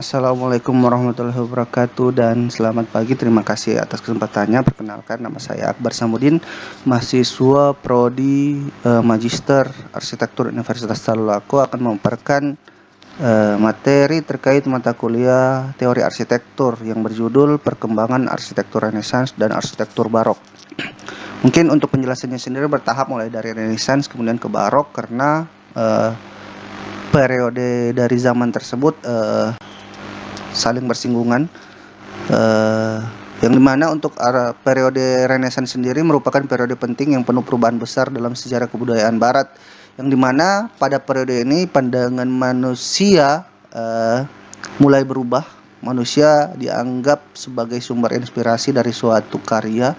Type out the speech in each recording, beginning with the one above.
Assalamualaikum warahmatullahi wabarakatuh dan selamat pagi. Terima kasih atas kesempatannya. Perkenalkan, nama saya Akbar Samudin, mahasiswa Prodi Magister Arsitektur Universitas Tadulako, akan memaparkan materi terkait mata kuliah teori arsitektur yang berjudul Perkembangan Arsitektur Renaissance dan Arsitektur Barok. Mungkin untuk penjelasannya sendiri bertahap, mulai dari Renaissance kemudian ke Barok, karena periode dari zaman tersebut saling bersinggungan, yang dimana untuk periode Renaissance sendiri merupakan periode penting yang penuh perubahan besar dalam sejarah kebudayaan Barat, yang dimana pada periode ini pandangan manusia mulai berubah. Manusia dianggap sebagai sumber inspirasi dari suatu karya,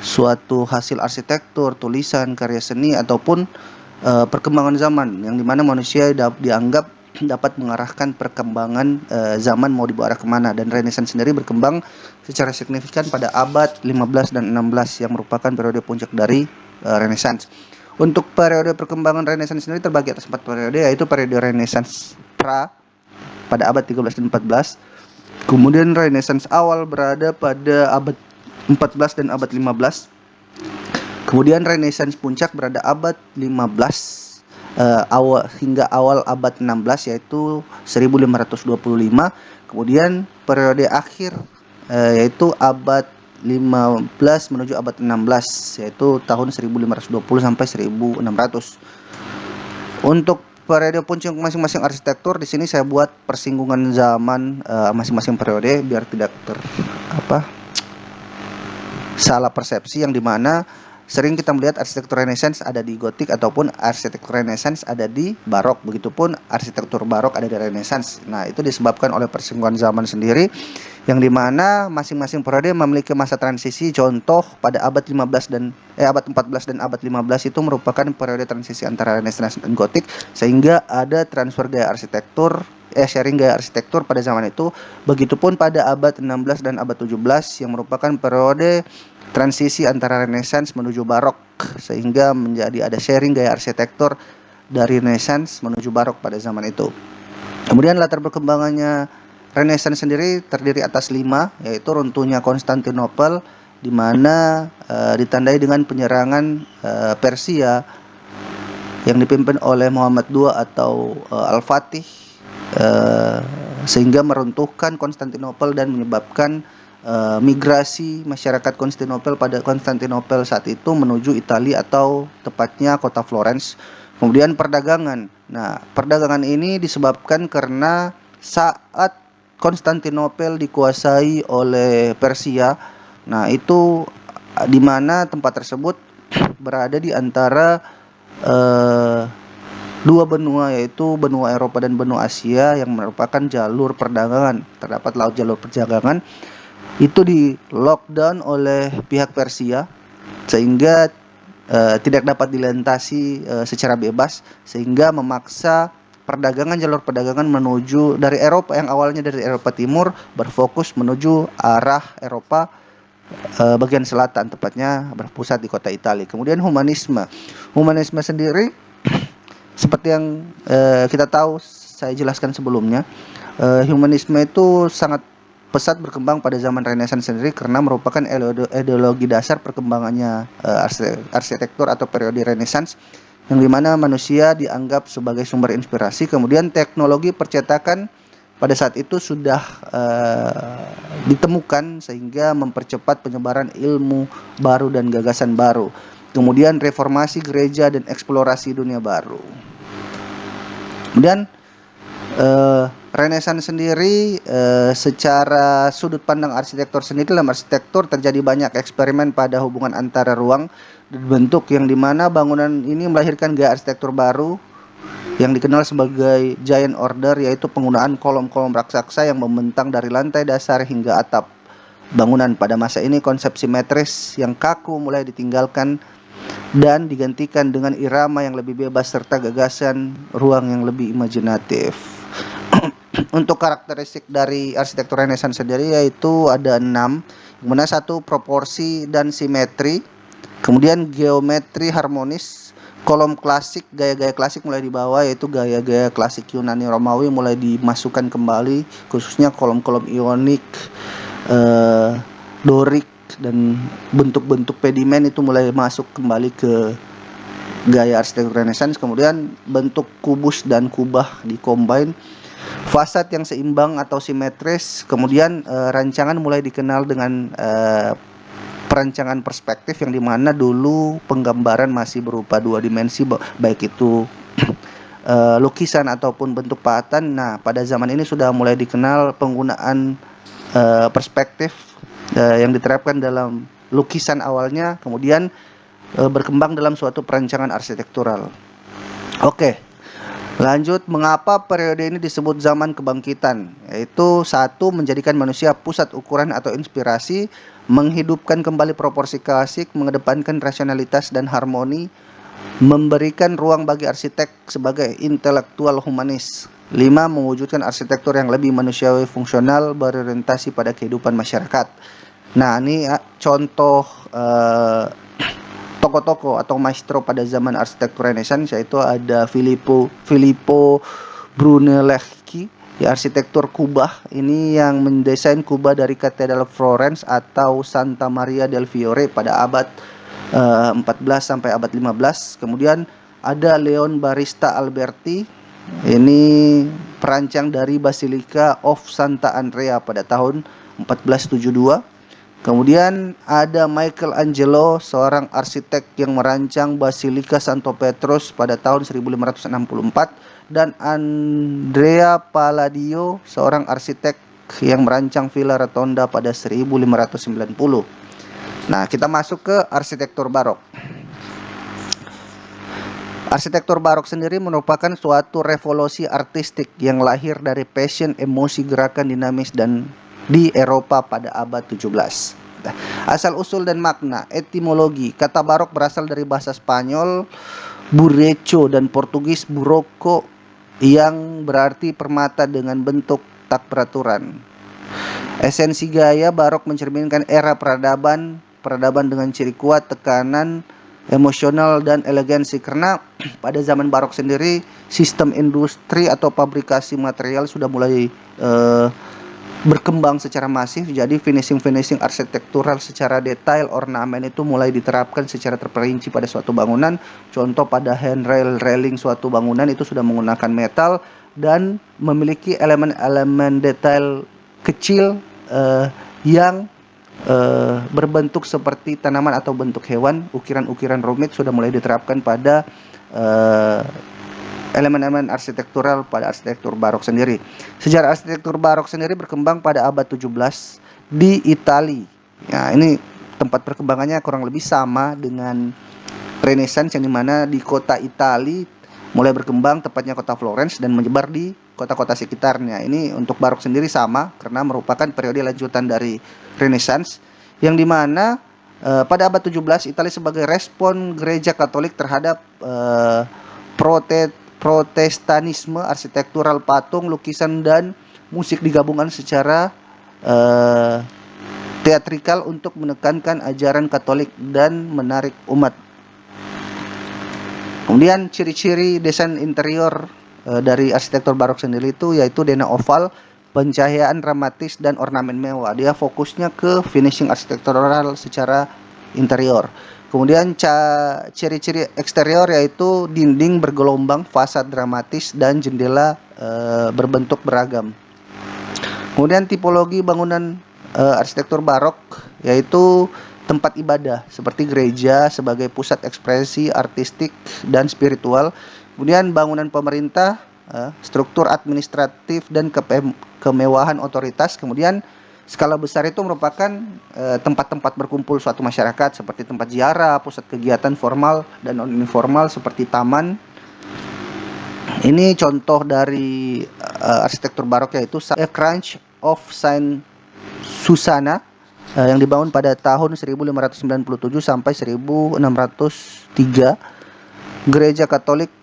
suatu hasil arsitektur, tulisan, karya seni, ataupun perkembangan zaman, yang dimana manusia dianggap dapat mengarahkan perkembangan zaman mau dibawa arah kemana. Dan Renaissance sendiri berkembang secara signifikan pada abad 15 dan 16 yang merupakan periode puncak dari Renaissance. Untuk periode perkembangan Renaissance sendiri terbagi atas 4 periode, yaitu periode Renaissance pra pada abad 13 dan 14. Kemudian Renaissance awal berada pada abad 14 dan abad 15. Kemudian Renaissance puncak berada abad 15 hingga awal abad 16, yaitu 1525. Kemudian periode akhir yaitu abad 15 menuju abad 16, yaitu tahun 1520 sampai 1600. Untuk periode puncak masing-masing arsitektur, di sini saya buat persinggungan zaman masing-masing periode biar tidak salah persepsi, yang dimana sering kita melihat arsitektur Renaissance ada di Gotik ataupun arsitektur Renaissance ada di Barok, begitupun arsitektur Barok ada di Renaissance. Nah, itu disebabkan oleh persinggungan zaman sendiri, yang dimana masing-masing periode memiliki masa transisi. Contoh pada abad 14 dan abad 15 itu merupakan periode transisi antara Renaissance dan Gotik, sehingga ada transfer gaya arsitektur, sharing gaya arsitektur pada zaman itu. Begitupun pada abad 16 dan abad 17 yang merupakan periode transisi antara Renaissance menuju Barok, sehingga menjadi ada sharing gaya arsitektur dari Renaissance menuju Barok pada zaman itu. Kemudian latar perkembangannya Renaissance sendiri terdiri atas 5, yaitu runtuhnya Konstantinopel, di mana ditandai dengan penyerangan Persia yang dipimpin oleh Muhammad II atau Al-Fatih, sehingga meruntuhkan Konstantinopel dan menyebabkan migrasi masyarakat Konstantinopel saat itu menuju Italia, atau tepatnya kota Florence. Kemudian perdagangan. Nah, perdagangan ini disebabkan karena saat Konstantinopel dikuasai oleh Persia, nah itu di mana tempat tersebut berada di antara dua benua, yaitu benua Eropa dan benua Asia, yang merupakan jalur perdagangan. Terdapat laut jalur perdagangan itu di lockdown oleh pihak Persia, sehingga tidak dapat dilintasi secara bebas, sehingga memaksa jalur perdagangan menuju dari Eropa, yang awalnya dari Eropa Timur berfokus menuju arah Eropa bagian selatan, tepatnya berpusat di kota Italia. Kemudian humanisme sendiri seperti yang kita tahu, saya jelaskan sebelumnya, humanisme itu sangat pesat berkembang pada zaman Renaissance sendiri, karena merupakan ideologi dasar perkembangannya arsitektur atau periode Renaissance, yang dimana manusia dianggap sebagai sumber inspirasi. Kemudian teknologi percetakan pada saat itu sudah ditemukan, sehingga mempercepat penyebaran ilmu baru dan gagasan baru. Kemudian reformasi gereja dan eksplorasi dunia baru. Kemudian Renaissance sendiri secara sudut pandang arsitektur sendiri, dalam arsitektur terjadi banyak eksperimen pada hubungan antara ruang dan bentuk, yang dimana bangunan ini melahirkan gaya arsitektur baru yang dikenal sebagai giant order, yaitu penggunaan kolom-kolom raksasa yang membentang dari lantai dasar hingga atap bangunan. Pada masa ini konsep simetris yang kaku mulai ditinggalkan dan digantikan dengan irama yang lebih bebas serta gagasan ruang yang lebih imajinatif. Untuk karakteristik dari arsitektur Renaissance sendiri yaitu ada 6, yang mana 1 proporsi dan simetri, kemudian geometri harmonis, kolom klasik, gaya-gaya klasik mulai dibawa, yaitu gaya-gaya klasik Yunani Romawi mulai dimasukkan kembali, khususnya kolom-kolom ionik, Dorik, dan bentuk-bentuk pedimen itu mulai masuk kembali ke gaya arsitektur Renaissance. Kemudian bentuk kubus dan kubah dikombin, fasad yang seimbang atau simetris. Kemudian rancangan mulai dikenal dengan perancangan perspektif, yang dimana dulu penggambaran masih berupa dua dimensi, baik itu lukisan ataupun bentuk pahatan. Nah, pada zaman ini sudah mulai dikenal penggunaan perspektif yang diterapkan dalam lukisan awalnya, kemudian berkembang dalam suatu perancangan arsitektural. Oke, lanjut, mengapa periode ini disebut zaman kebangkitan? Yaitu satu, menjadikan manusia pusat ukuran atau inspirasi, menghidupkan kembali proporsi klasik, mengedepankan rasionalitas dan harmoni, memberikan ruang bagi arsitek sebagai intelektual humanis. 5. Mewujudkan arsitektur yang lebih manusiawi, fungsional, berorientasi pada kehidupan masyarakat. Nah, ini contoh tokoh-tokoh atau maestro pada zaman arsitektur Renaissance, yaitu ada Filippo Brunelleschi, ya, arsitektur kubah. Ini yang mendesain kubah dari Katedral Florence atau Santa Maria del Fiore pada abad 14 sampai abad 15. Kemudian ada Leon Battista Alberti, ini perancang dari Basilica of Santa Andrea pada tahun 1472. Kemudian ada Michelangelo, seorang arsitek yang merancang Basilica Santo Petrus pada tahun 1564, dan Andrea Palladio, seorang arsitek yang merancang Villa Rotonda pada 1590. Nah, kita masuk ke arsitektur barok. Arsitektur barok sendiri merupakan suatu revolusi artistik yang lahir dari passion, emosi, gerakan dinamis dan di Eropa pada abad 17. Asal usul dan makna, etimologi. Kata barok berasal dari bahasa Spanyol burrecho dan Portugis burroco, yang berarti permata dengan bentuk tak beraturan. Esensi gaya barok mencerminkan era peradaban dengan ciri kuat, tekanan emosional dan elegansi. Karena pada zaman barok sendiri sistem industri atau fabrikasi material sudah mulai berkembang secara masif, jadi finishing arsitektural secara detail, ornamen itu mulai diterapkan secara terperinci pada suatu bangunan. Contoh, pada handrail railing suatu bangunan itu sudah menggunakan metal dan memiliki elemen-elemen detail kecil yang berbentuk seperti tanaman atau bentuk hewan. Ukiran-ukiran rumit sudah mulai diterapkan pada elemen-elemen arsitektural pada arsitektur barok sendiri. Sejarah arsitektur barok sendiri berkembang pada abad 17 di Italia. Ya, ini tempat perkembangannya kurang lebih sama dengan Renaissance, yang dimana di kota Italia mulai berkembang, tepatnya kota Florence, dan menyebar di kota-kota sekitarnya. Ini untuk barok sendiri sama karena merupakan periode lanjutan dari Renaissance, yang dimana pada abad 17 Italia sebagai respon gereja Katolik terhadap Protestanisme, arsitektural, patung, lukisan, dan musik digabungkan secara teatrikal untuk menekankan ajaran Katolik dan menarik umat. Kemudian ciri-ciri desain interior dari arsitektur barok sendiri itu yaitu denah oval, pencahayaan dramatis, dan ornamen mewah. Dia fokusnya ke finishing arsitektural secara interior. Kemudian ciri-ciri eksterior yaitu dinding bergelombang, fasad dramatis, dan jendela berbentuk beragam. Kemudian tipologi bangunan arsitektur barok yaitu tempat ibadah seperti gereja sebagai pusat ekspresi artistik dan spiritual. Kemudian bangunan pemerintah, struktur administratif, dan kemewahan otoritas. Kemudian skala besar itu merupakan tempat-tempat berkumpul suatu masyarakat seperti tempat ziarah, pusat kegiatan formal dan non-informal seperti taman. Ini contoh dari arsitektur barok yaitu Church of Saint Susanna yang dibangun pada tahun 1597 sampai 1603. Gereja Katolik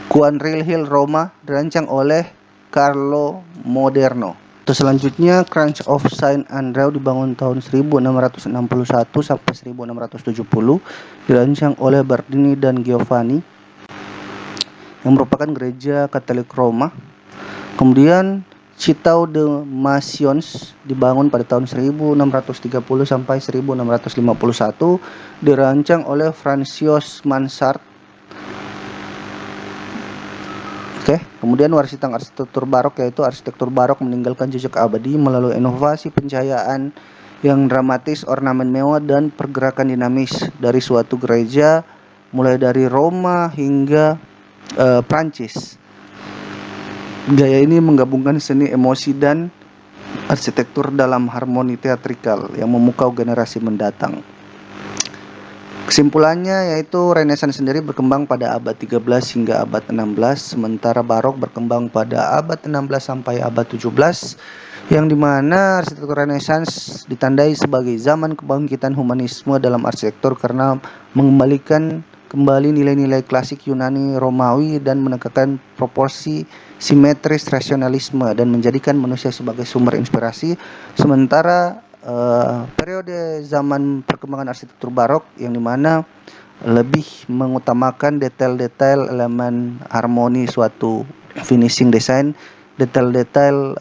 Quarneri Hill, Roma, dirancang oleh Carlo Moderno. Terus selanjutnya Crunch of Saint Andrew dibangun tahun 1661 sampai 1670, dirancang oleh Bernardini dan Giovanni, yang merupakan gereja Katolik Roma. Kemudian Citao de Masions dibangun pada tahun 1630 sampai 1651, dirancang oleh Francois Mansart. Kemudian warisan arsitektur barok, yaitu arsitektur barok meninggalkan jejak abadi melalui inovasi pencahayaan yang dramatis, ornamen mewah, dan pergerakan dinamis dari suatu gereja mulai dari Roma hingga Prancis. Gaya ini menggabungkan seni emosi dan arsitektur dalam harmoni teatrikal yang memukau generasi mendatang. Kesimpulannya yaitu Renaissance sendiri berkembang pada abad 13 hingga abad 16, sementara Barok berkembang pada abad 16 sampai abad 17, yang dimana arsitektur Renaissance ditandai sebagai zaman kebangkitan humanisme dalam arsitektur karena mengembalikan kembali nilai-nilai klasik Yunani Romawi dan menegakkan proporsi simetris rasionalisme dan menjadikan manusia sebagai sumber inspirasi. Sementara periode zaman perkembangan arsitektur barok yang dimana lebih mengutamakan detail-detail elemen harmoni suatu finishing desain, detail-detail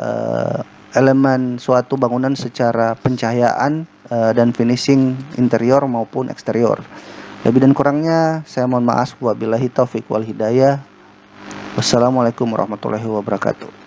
elemen suatu bangunan secara pencahayaan dan finishing interior maupun eksterior. Lebih dan kurangnya saya mohon maaf. Wabillahi taufik wal hidayah. Wassalamualaikum warahmatullahi wabarakatuh.